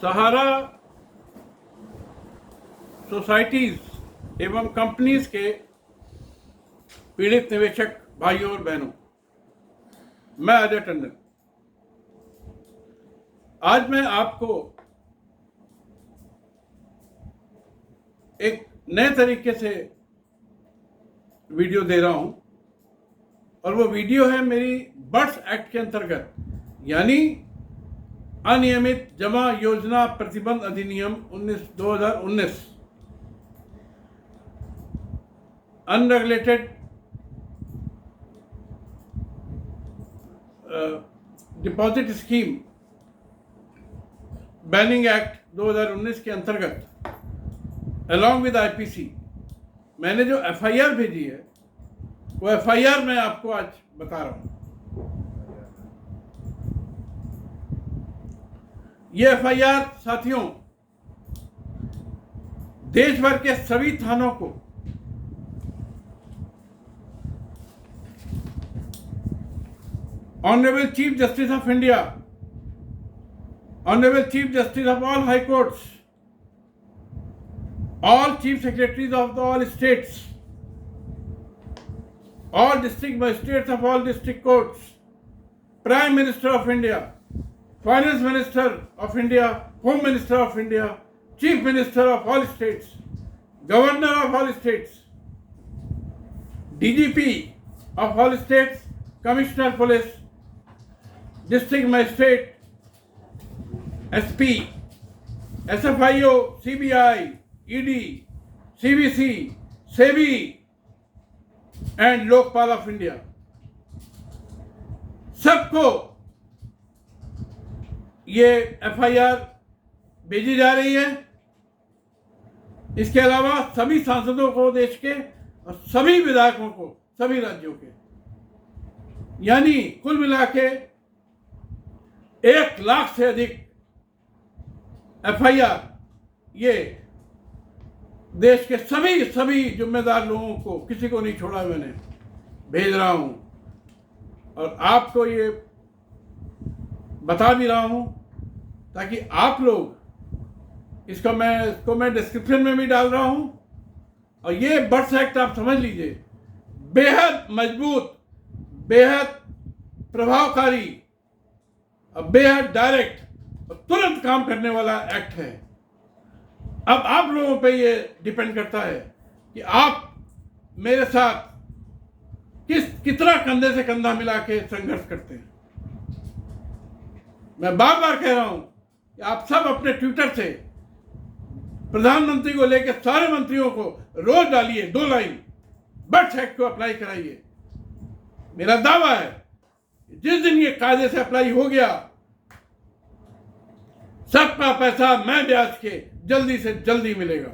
सहारा societies एवं companies के पीड़ित निवेशक भाइयों और बहनों, मैं अजय टंडन। आज मैं आपको एक नए तरीके से वीडियो दे रहा हूं और वो वीडियो है मेरी बर्ड्स एक्ट के अंतर्गत, यानी अनियमित जमा योजना प्रतिबंध अधिनियम 2019 unregulated deposit scheme banning act 2019 के अंतर्गत अलॉन्ग विद आईपीसी मैंने जो एफआईआर भेजी है वो एफआईआर मैं आपको आज बता रहा हूं। ये एफआईआर साथियों देश भर के सभी थानों को honourable chief justice of India, honourable chief justice of all high courts, all chief secretaries of all states, all district magistrates of all district courts, Prime Minister of India, Finance Minister of India, Home Minister of India, Chief Minister of all states, Governor of all states, DGP of all states, Commissioner Police, District Magistrate, SP, SFIO, CBI, ED, CBC, SEBI and Lokpal of India, सबको ये FIR भेजी जा रही है। इसके अलावा सभी सांसदों को देश के और सभी विधायकों को सभी राज्यों के, यानी कुल मिला के 1 लाख से अधिक एफआईआर ये देश के सभी जिम्मेदार लोगों को, किसी को नहीं छोड़ा, मैंने भेज रहा हूं और आपको ये बता भी रहा हूं ताकि आप लोग इसको मैं डिस्क्रिप्शन में भी डाल रहा हूं। और ये बर्ड्स एक्ट आप समझ लीजिए, बेहद मजबूत, बेहद प्रभावकारी और बेहद डायरेक्ट और तुरंत काम करने वाला एक्ट है। अब आप लोगों पे ये डिपेंड करता है कि आप मेरे साथ कितना कंधे से कंधा मिला के संघर्ष करते हैं। मैं बार बार कह रहा हूं कि आप सब अपने ट्विटर से प्रधानमंत्री को लेकर सारे मंत्रियों को रोज डालिए 2 लाइन, बर्ड्स एक्ट को अप्लाई कराइए। मेरा दावा है जिस दिन ये कायदे से अप्लाई हो गया, सबका पैसा मैं ब्याज के जल्दी से जल्दी मिलेगा,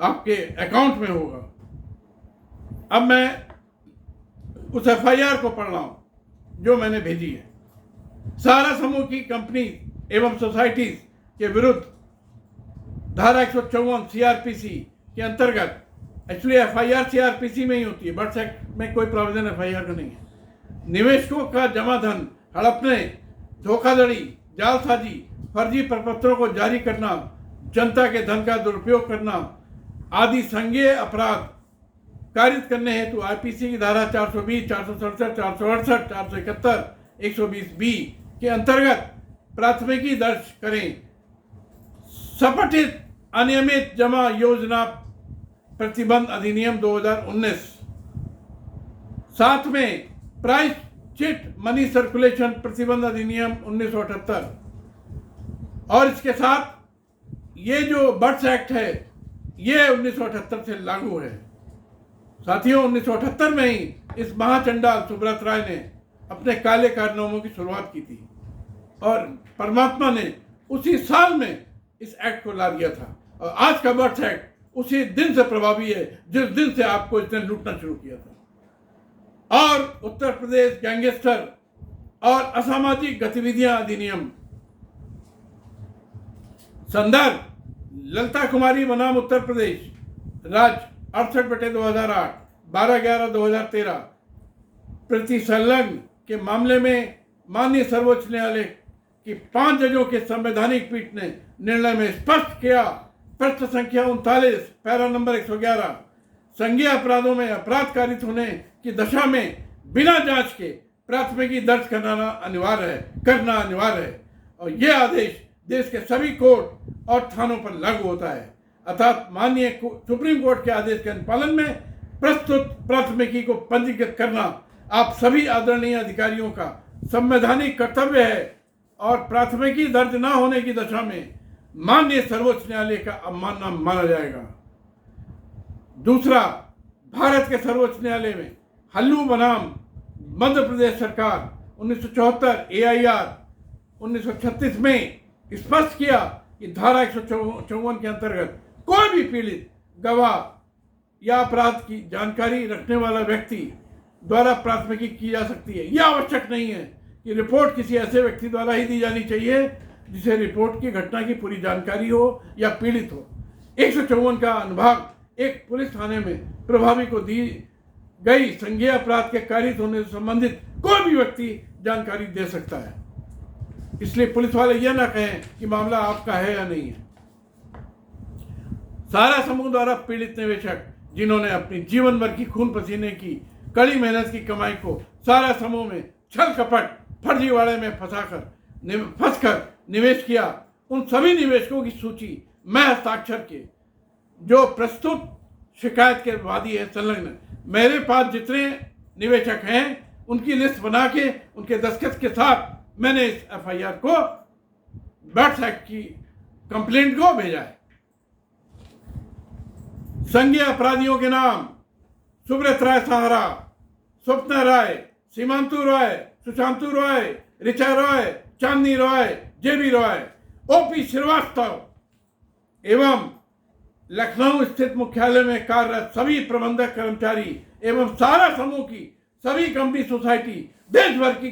आपके अकाउंट में होगा। अब मैं उस एफआईआर को पढ़ रहा हूं जो मैंने भेजी है। सहारा समूह की कंपनी एवं सोसाइटीज के विरुद्ध धारा 154 सीआरपीसी के अंतर्गत, एक्चुअली एफआईआर सीआरपीसी में ही होती है, बर्ड्स एक्ट में कोई प्रोविजन एफआईआर का नहीं है। निवेशकों का जमा धन हड़पने, धोखाधड़ी, जालसाजी, फर्जी प्रपत्रों को जारी करना, जनता के धन का दुरुपयोग करना आदि संज्ञेय अपराध कारित करने हेतु आईपीसी की धारा 420, 467, 468, 471, 120B के अंतर्गत प्राथमिकी दर्ज करें। सपठित अनियमित जमा योजना प्रतिबंध अधिनियम 2019, साथ में प्राइस चिट मनी सर्कुलेशन प्रतिबंध अधिनियम 1978 और इसके साथ ये जो बर्ड्स एक्ट है ये 1978 से लागू है। साथियों 1978 में ही इस महाचंडाल सुब्रत राय ने अपने काले कारनामों की शुरुआत की थी और परमात्मा ने उसी साल में इस एक्ट को ला दिया था। और आज का बर्ड्स एक्ट उसी दिन से प्रभावी है जिस दिन से आपको इसने लूटना शुरू किया था। और उत्तर प्रदेश गैंगस्टर और असामाजिक गतिविधियां अधिनियम, संदर्भ ललिता कुमारी बनाम उत्तर प्रदेश, राज्य 68/2008, 12/11/2013, प्रति संलग्न के मामले में माननीय सर्वोच्च न्यायालय कि 5 जजों के संवैधानिक पीठ ने निर्णय में स्पष्ट किया, पृष्ठ संख्या 39, पैरा नंबर 111, संज्ञेय अपराधों में अपराध कारित होने की दशा में बिना जांच के प्राथमिकी दर्ज करना अनिवार्य है और यह आदेश देश के सभी कोर्ट और थानों पर लागू होता है। अर्थात माननीय सुप्रीम कोर्ट के आदेश के अनुपालन में प्रस्तुत प्राथमिकी को पंजीकृत करना आप सभी आदरणीय अधिकारियों का संवैधानिक कर्तव्य है और प्राथमिकी दर्ज न होने की दशा में माननीय सर्वोच्च न्यायालय का अवमानना माना जाएगा। दूसरा, भारत के सर्वोच्च न्यायालय में हल्लू बनाम मध्य प्रदेश सरकार 1974 AIR 1936 में स्पष्ट किया कि धारा 154 के अंतर्गत कोई भी पीड़ित, गवाह या अपराध की जानकारी रखने वाला व्यक्ति द्वारा प्राथमिकी की जा सकती है। यह आवश्यक नहीं है कि रिपोर्ट किसी ऐसे व्यक्ति द्वारा ही दी जानी चाहिए जिसे रिपोर्ट की घटना की पूरी जानकारी हो या पीड़ित हो। 154 का अनुभाग एक पुलिस थाने में प्रभावी को दी गई संज्ञेय अपराध के कारित होने से संबंधित कोई भी व्यक्ति जानकारी दे सकता है। इसलिए पुलिस वाले यह ना कहें कि मामला आपका है या नहीं है। सारा समूह द्वारा पीड़ित निवेशक जिन्होंने अपनी जीवन भर की खून पसीने की कड़ी मेहनत की कमाई को सारा समूह में छल कपट फर्जीवाड़े में फंसकर निवेश किया, उन सभी निवेशकों की सूची मैं हस्ताक्षर के जो प्रस्तुत शिकायत के वादी है संलग्न मेरे पास जितने निवेशक हैं उनकी लिस्ट बना के उनके दस्तखत के साथ मैंने इस FIR को बर्ड्स एक्ट की कंप्लेंट को भेजा है। संज्ञेय अपराधियों के नाम सुब्रत राय सहारा, स्वप्ना राय, सीमांतु राय, सुशांतु राय, ऋचा राय, चांदनी राय, JB राय, OP श्रीवास्तव एवं लखनऊ स्थित मुख्यालय में कार्यरत सभी प्रबंधक कर्मचारी एवं सारा समूह की सभी कंपनी सोसाइटी, देश भर की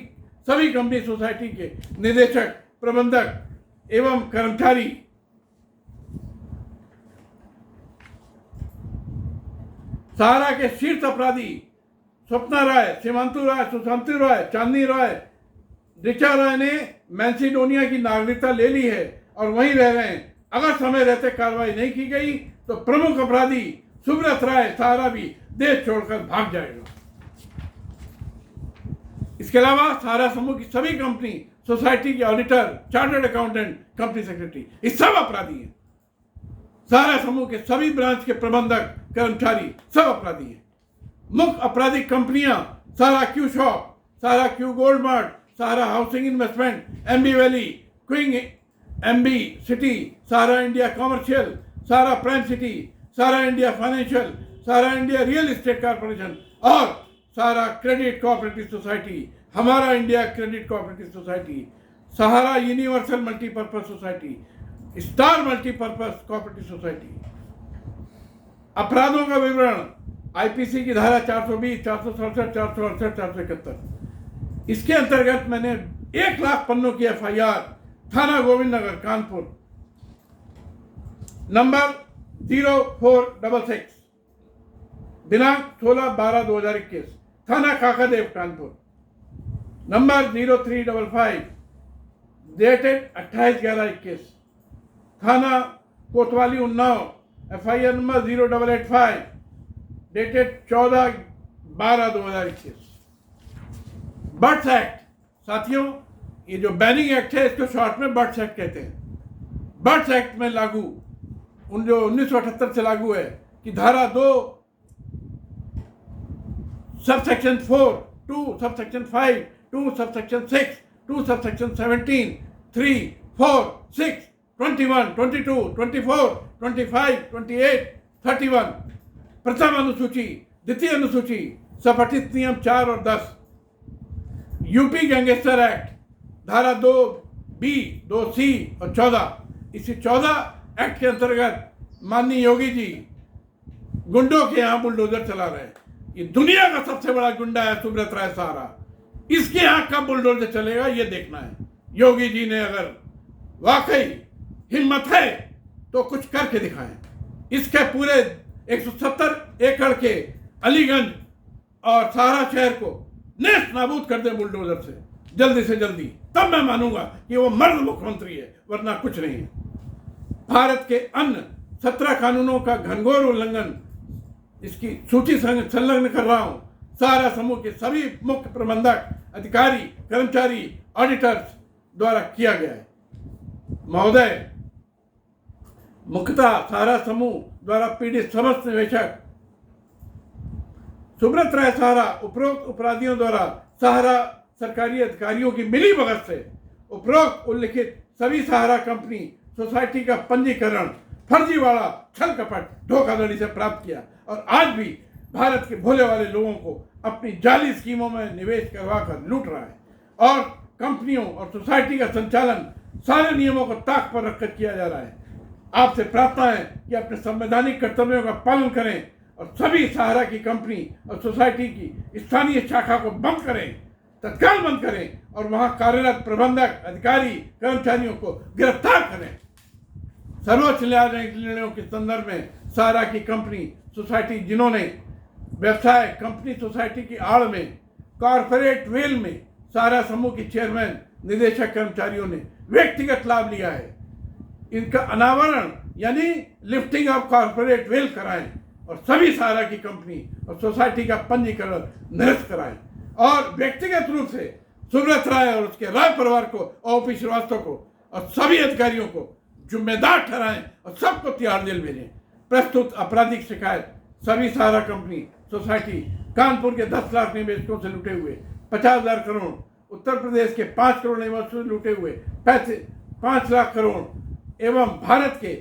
सभी कंपनी सोसाइटी के निदेशक, प्रबंधक एवं कर्मचारी सहारा के शीर्ष अपराधी स्वप्ना राय, सीमांतु राय, सुशांतु राय, चांदनी राय, ऋचा राय ने मैसेडोनिया की नागरिकता ले ली है और वहीं रह रहे हैं। अगर समय रहते कार्रवाई नहीं की गई तो प्रमुख अपराधी सुब्रत राय सहारा भी देश छोड़कर भाग जाएगा। इसके अलावा सहारा समूह की सभी कंपनी सोसाइटी के auditor, chartered accountant, company secretary, ये सब अपराधी हैं। सहारा समूह के सभी ब्रांच के प्रबंधक, कर्मचारी सब अपराधी हैं। मुख्य आपराधिक कंपनियां Sahara Q shop, Sahara Q gold mart, Sahara housing investment, MB valley, क्विंग MB city, Sahara India commercial, Sahara prime city, Sahara India financial, Sahara India real estate corporation और सहारा क्रेडिट कोऑपरेटिव सोसाइटी, हमारा India credit cooperative society, Sahara universal multipurpose society, star multipurpose cooperative society. अपराधों का विवरण IPC की धारा 420, 467, 468, 471। इसके अंतर्गत मैंने 1 लाख पन्नों की FIR थाना गोविंद नगर कानपुर नंबर 0466 दिनांक 16/12/2021, थाना काकादेव कानपुर नंबर 0355 डेटेड 28/11/21, थाना कोतवाली Unnao FIR number 0885 dated 14/12/2021। Birds act, साथियों ये जो बैनिंग एक्ट है इसको शॉर्ट में बर्ड्स एक्ट कहते हैं। बर्ड्स एक्ट में लागू जो 1978 से लागू है कि धारा 2 सबसेक्शन 4, 2 सबसेक्शन 5, 2 सबसेक्शन 6, 2 सबसेक्शन 17, 3, 4, 6, 21, 22, 24, 25, 28, 31 प्रथम अनुसूची, द्वितीय अनुसूची, सपठित नियम 4 और 10, यूपी गैंगस्टर एक्ट धारा 2B, 2C और 14। इसी 14 एक्ट के अंतर्गत माननीय योगी जी गुंडों के यहाँ बुलडोजर चला रहे हैं। ये दुनिया का सबसे बड़ा गुंडा है सुब्रत राय सहारा, इसके यहाँ कब बुलडोजर चलेगा ये देखना है। योगी जी ने अगर वाकई हिम्मत है तो कुछ करके दिखाएं। इसके पूरे 170 एकड़ के अलीगंज और सहारा शहर को नेस्त नाबूद कर दें बुलडोजर से। जल्दी से जल्दी, तब मैं मानूंगा कि वो मर्द मुख्यमंत्री है, वरना कुछ नहीं है। भारत के अन्य 17 कानूनों का घनघोर उल्लंघन, इसकी सूची संलग्न कर रहा हूं, सहारा समूह के सभी मुख्य प्रबंधक, अधिकारी, कर्मचारी, ऑडिटर्स द्वारा किया गया है। महोदय, मुख्यतः सहारा समूह द्वारा पीड़ित समस्त निवेशक सुब्रत राय सहारा उपरोक्त अपराधियों द्वारा सहारा सरकारी अधिकारियों की मिलीभगत से उपरोक्त उल्लिखित सभी सहारा कंपनी सोसाइटी का पंजीकरण फर्जीवाड़ा, छल कपट, धोखाधड़ी से प्राप्त किया और आज भी भारत के भोले वाले लोगों को अपनी जाली स्कीमों में निवेश करवाकर लूट रहा है और कंपनियों और सोसाइटी का संचालन सारे नियमों को ताक पर रखकर किया जा रहा है। आपसे प्रार्थना है कि अपने संवैधानिक कर्तव्यों का पालन करें और सभी सहारा की कंपनी और सोसाइटी की स्थानीय शाखा को बंद करें, तत्काल बंद करें और वहां कार्यरत प्रबंधक, अधिकारी, कर्मचारियों को गिरफ्तार करें। सर्वोच्च न्यायालय के निर्णयों के संदर्भ में सहारा की कंपनी सोसाइटी जिन्होंने व्यवसाय कंपनी सोसाइटी की आड़ में कॉरपोरेट वेल में सहारा समूह की चेयरमैन, निदेशक, कर्मचारियों ने व्यक्तिगत लाभ लिया है, इनका अनावरण यानी लिफ्टिंग ऑफ कॉरपोरेट वेल कराएं और सभी सहारा की कंपनी और सोसाइटी का पंजीकरण निरस्त कराएं और व्यक्तिगत रूप से सुब्रत राय और उसके राय परिवार को, ओपी श्रीवास्तव को और सभी अधिकारियों को जिम्मेदार ठहराएं और सबको तिहाड़ जेल भेजें। प्रस्तुत आपराधिक शिकायत सभी सहारा कंपनी सोसाइटी कानपुर के 10 लाख निवेशकों से लूटे हुए 50,000 करोड़, उत्तर प्रदेश के 5 करोड़ निवेशकों से लूटे हुए 5 लाख करोड़ एवं भारत के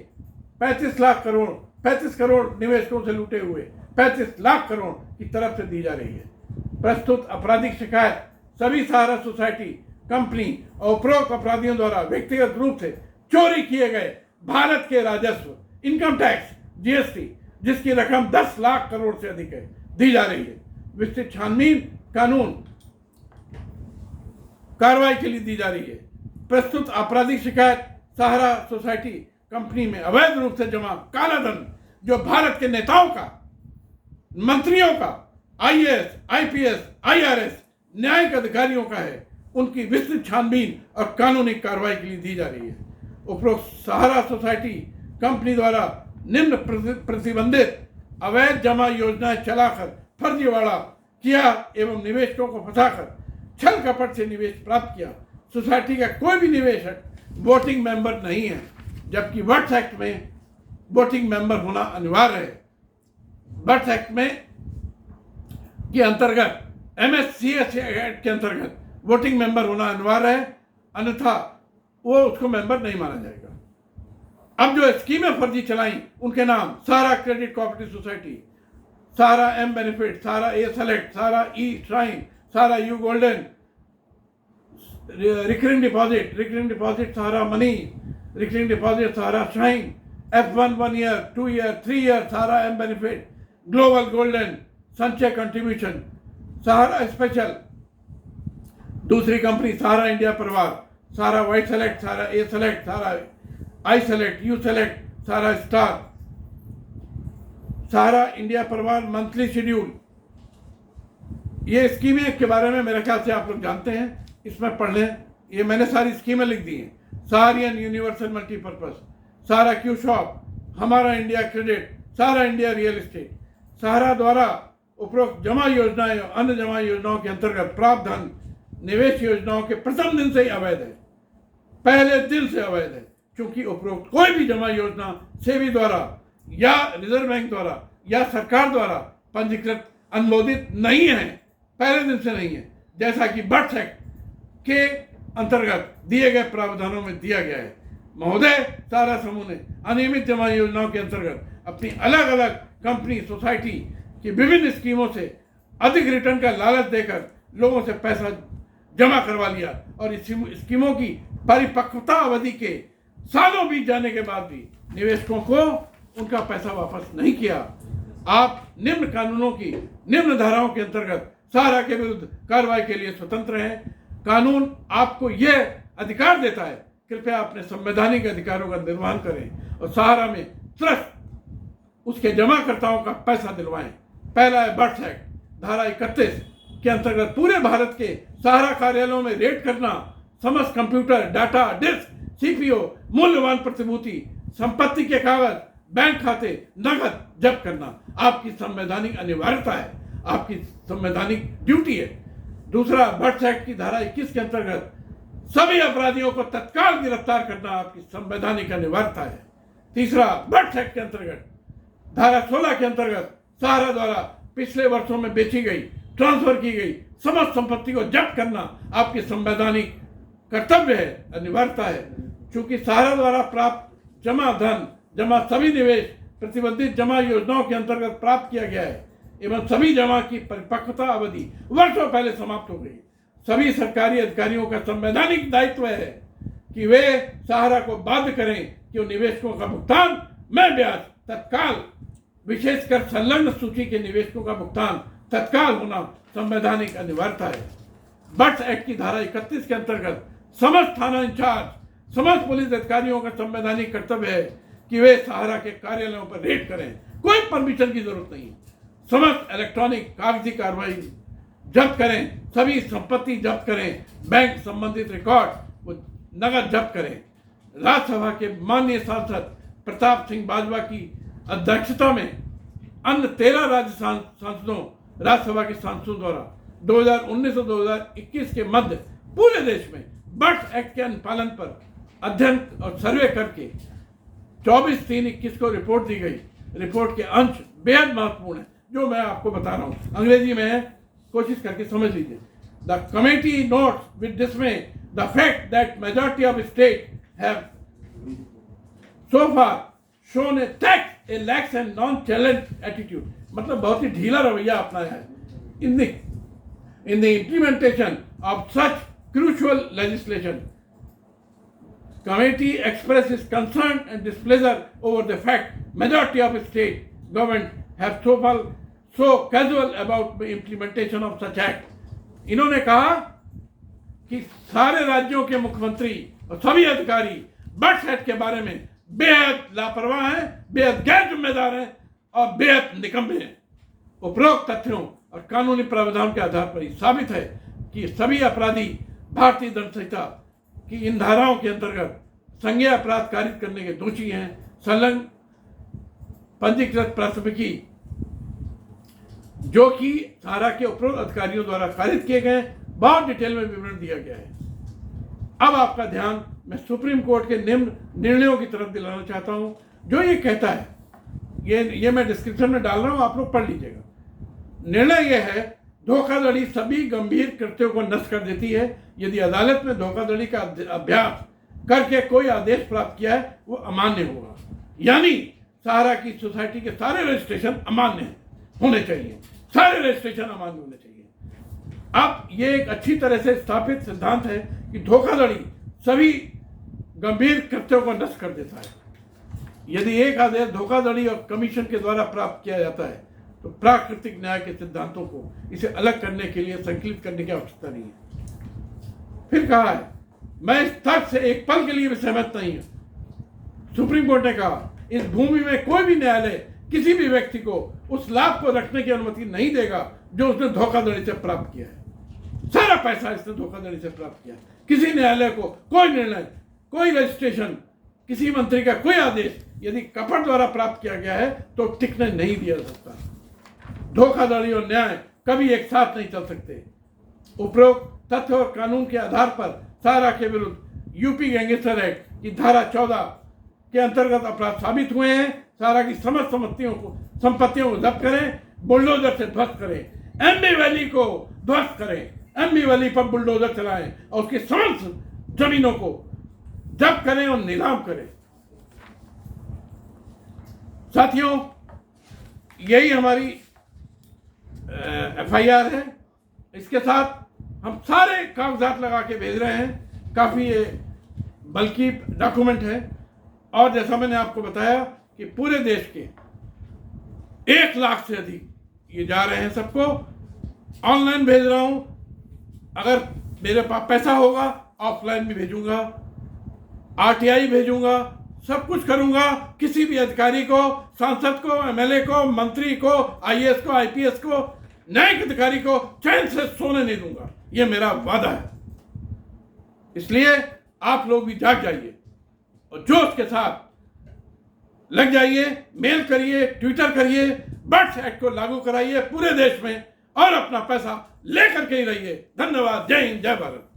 35 करोड़ निवेशकों से लूटे हुए 35 लाख करोड़ की तरफ से दी जा रही है। प्रस्तुत आपराधिक शिकायत सभी सहारा सोसाइटी कंपनी और उपरोक्त अपराधियों द्वारा व्यक्तिगत रूप से चोरी किए गए भारत के राजस्व, इनकम टैक्स, जीएसटी, जिसकी रकम 10 लाख करोड़ से अधिक है, दी जा रही है। विस्तृत छानबीन कानून कार्रवाई के लिए दी जा रही है। प्रस्तुत आपराधिक शिकायत सहारा सोसाइटी कंपनी में अवैध रूप से जमा काला धन जो भारत के नेताओं का, मंत्रियों का, आईएएस, आईपीएस, आईआरएस, न्यायिक अधिकारियों का है, उनकी विस्तृत छानबीन और कानूनी कार्रवाई के लिए दी जा रही है। उपरोक्त सहारा सोसाइटी कंपनी द्वारा निम्न प्रतिबंधित अवैध जमा योजनाएं चलाकर फर्जीवाड़ा किया एवं निवेशकों को फंसाकर छल कपट से निवेश प्राप्त किया। सोसाइटी का कोई भी निवेशक वोटिंग मेंबर नहीं है, जबकि वर्ड्स एक्ट में वोटिंग मेंबर होना अनिवार्य है। वर्ड्स एक्ट में के अंतर्गत MSCS एक्ट के अंतर्गत वोटिंग मेंबर होना अनिवार्य है, अन्यथा वो उसको मेंबर नहीं माना जाएगा। अब जो स्कीमें फर्जी चलाई उनके नाम Sahara credit cooperative society, Sahara M benefit, Sahara A select, Sahara E shrine, Sahara U golden, recurring deposit Sahara money, recurring deposit Sahara shrine, F1 1 year, 2 year, 3 year Sahara M benefit, global golden, Sanchay contribution, Sahara special, दूसरी company Sahara India Pariwar, Sahara white select, Sahara A select, Sahara I select, U select, Sahara star, Sahara India Pariwar monthly schedule. ये स्कीमें के बारे में मेरे ख्याल से आप लोग जानते हैं, इसमें पढ़ लें, ये मैंने सारी स्कीमें लिख दी हैं। सहारियन यूनिवर्सल मल्टीपर्पज, सहारा क्यू शॉप, हमारा इंडिया क्रेडिट, सहारा इंडिया रियल एस्टेट। सहारा द्वारा उपरोक्त जमा योजनाएं और अन्य जमा योजनाओं के अंतर्गत प्राप्त धन निवेश योजनाओं के प्रथम दिन से ही अवैध है, पहले दिन से अवैध है, क्योंकि उपरोक्त कोई भी जमा योजना सेबी द्वारा या रिजर्व बैंक द्वारा या सरकार द्वारा पंजीकृत अनुमोदित नहीं है, पहले दिन से नहीं है, जैसा कि वर्ड्स एक्ट के अंतर्गत दिए गए प्रावधानों में दिया गया है। महोदय, सहारा समूह ने अनियमित जमा योजनाओं के अंतर्गत अपनी अलग अलग कंपनी सोसाइटी की विभिन्न स्कीमों से अधिक रिटर्न का लालच देकर लोगों से पैसा जमा करवा लिया और इस स्कीमों की परिपक्वता अवधि के सालों बीत जाने के बाद भी निवेशकों को उनका पैसा वापस नहीं किया। आप निम्न कानूनों की निम्न धाराओं के अंतर्गत सहारा के विरुद्ध कार्रवाई के लिए स्वतंत्र हैं। कानून आपको यह अधिकार देता है, कृपया अपने संवैधानिक अधिकारों का निर्वहन करें और सहारा में तुरंत उसके जमाकर्ताओं का पैसा दिलवाएं। पहला है वर्ड्स एक्ट, धारा 31, के अंतर्गत पूरे भारत के सहारा कार्यालयों में रेड करना, समस्त कंप्यूटर, डाटा, डिस्क, सीपीओ, मूल्यवान प्रतिभूति, संपत्ति के कागज, बैंक खाते, नगद जब्त करना आपकी संवैधानिक अनिवार्यता है, आपकी संवैधानिक ड्यूटी है। दूसरा, बर्थ एक्ट की धारा 21 के अंतर्गत सभी अपराधियों को तत्काल गिरफ्तार करना आपकी संवैधानिक अनिवार्यता है। तीसरा, बर्थ एक्ट के अंतर्गत धारा 16 के अंतर्गत सहारा द्वारा पिछले वर्षों में बेची गई, ट्रांसफर की गई समस्त संपत्ति को जब्त करना आपकी संवैधानिक कर्तव्य है, अनिवार्यता है। चूंकि सहारा द्वारा प्राप्त जमा धन, जमा सभी निवेश प्रतिबंधित जमा योजनाओं के अंतर्गत प्राप्त किया गया है एवं सभी जमा की परिपक्वता अवधि वर्षों पहले समाप्त हो गई। सभी सरकारी अधिकारियों का संवैधानिक दायित्व है कि वे सहारा को बाध्य करें कि निवेशकों का भुगतान में ब्याज तत्काल, विशेषकर संलग्न सूची के निवेशकों का भुगतान तत्काल होना संवैधानिक अनिवार्यता है। बर्थ एक्ट की धारा 31 के अंतर्गत समस्त थाना इंचार्ज, समस्त पुलिस अधिकारियों का संवैधानिक कर्तव्य है कि वे सहारा के कार्यालयों पर रेड करें, कोई परमिशन की जरूरत नहीं। समस्त इलेक्ट्रॉनिक कागजी कार्रवाई जब्त करें, सभी संपत्ति जब्त करें, बैंक संबंधित रिकॉर्ड को नगद जब्त करें। राज्यसभा के माननीय सांसद प्रताप सिंह बाजवा की अध्यक्षता में अन्य 13 राज्य सांसदों, राज्यसभा के सांसदों द्वारा 2019 और 2021 के मध्य पूरे देश में बर्थ एक्ट के अनुपालन पर अध्ययन और सर्वे करके 24/3/21 को रिपोर्ट दी गई। रिपोर्ट के अंश बेहद महत्वपूर्ण है, जो मैं आपको बता रहा हूँ, अंग्रेजी में है, कोशिश करके समझ लीजिए। The committee notes with डिसमे the fact that majority of state have so far shown A lakhs and non challenge attitude, मतलब बहुत ही ढीला रवैया अपनाया है in the implementation of such crucial legislation. Committee expresses concern and displeasure over the fact majority of state government have so casual about the implementation of such act. इन्होंने कहा कि सारे राज्यों के मुख्यमंत्री और सभी अधिकारी बर्थ एक्ट के बारे में बेहद लापरवाह हैं, बेहद गैर जिम्मेदार हैं और बेहद निकम्मे हैं। उपरोक्त तथ्यों और कानूनी प्रावधान के आधार पर साबित है कि सभी अपराधी भारतीय दंड संहिता की इन धाराओं के अंतर्गत संज्ञेय अपराध कारित करने के दोषी हैं। संलग्न पंजीकृत प्राथमिकी जो कि सहारा के उपरोक्त अधिकारियों द्वारा कारित किए गए, बहुत डिटेल में विवरण दिया गया है। अब आपका ध्यान मैं सुप्रीम कोर्ट के निम्न निर्णयों की तरफ दिलाना चाहता हूं, जो ये कहता है, ये मैं डिस्क्रिप्शन में डाल रहा हूं, आप लोग पढ़ लीजिएगा। निर्णय यह है, धोखाधड़ी सभी गंभीर कृत्यों को नष्ट कर देती है। यदि अदालत में धोखाधड़ी का अभ्यास करके कोई आदेश प्राप्त किया है, वो अमान्य होगा। यानी सहारा की सोसाइटी के सारे रजिस्ट्रेशन अमान्य होने चाहिए, सारे रजिस्ट्रेशन अमान्य होने चाहिए। अब ये एक अच्छी तरह से स्थापित सिद्धांत है कि धोखाधड़ी सभी गंभीर कृत्यों को नष्ट कर देता है। यदि एक आदेश धोखाधड़ी और कमीशन के द्वारा प्राप्त किया जाता है, तो प्राकृतिक न्याय के सिद्धांतों को इसे अलग करने के लिए संकलित करने की आवश्यकता नहीं है। फिर कहा है, मैं इस तर्क से एक पल के लिए भी सहमत नहीं हूं। सुप्रीम कोर्ट ने कहा, इस भूमि में कोई भी न्यायालय किसी भी व्यक्ति को उस लाभ को रखने की अनुमति नहीं देगा जो उसने धोखाधड़ी से प्राप्त किया है। सारा पैसा इसने धोखाधड़ी से प्राप्त किया। किसी न्यायालय को कोई निर्णय, कोई रजिस्ट्रेशन, किसी मंत्री का कोई आदेश यदि कपट द्वारा प्राप्त किया गया है तो टिकने नहीं दिया जा सकता। धोखाधड़ी और न्याय कभी एक साथ नहीं चल सकते। उपरोक्त तथ्य और कानून के आधार पर सहारा के विरुद्ध यूपी गैंगस्टर एक्ट की धारा 14 के अंतर्गत अपराध साबित हुए हैं। सहारा की समस्त संपत्तियों को जब्त करें, बुलडोजर से ध्वस्त करें, एमबी वैली को ध्वस्त करें, एमबी वैली पर बुलडोजर चलाएं और उसकी समस्त जमीनों को जब्त करें और नीलाम करें। साथियों, यही हमारी एफआईआर है। इसके साथ हम सारे कागजात लगा के भेज रहे हैं। काफ़ी ये बल्कि डॉक्यूमेंट है और जैसा मैंने आपको बताया कि पूरे देश के 1 लाख से अधिक ये जा रहे हैं। सबको ऑनलाइन भेज रहा हूँ। अगर मेरे पास पैसा होगा ऑफलाइन भी भेजूंगा, आरटीआई भेजूंगा, सब कुछ करूंगा। किसी भी अधिकारी को, सांसद को, एमएलए को, मंत्री को, आईएएस को, आईपीएस को न्यायिक अधिकारी को चैन से सोने नहीं दूंगा, यह मेरा वादा है। इसलिए आप लोग भी जाग जाइए और जोश के साथ लग जाइए, मेल करिए, ट्विटर करिए, बर्ड्स एक्ट को लागू कराइए पूरे देश में और अपना पैसा लेकर के ही रहिए। धन्यवाद। जय हिंद, जय भारत।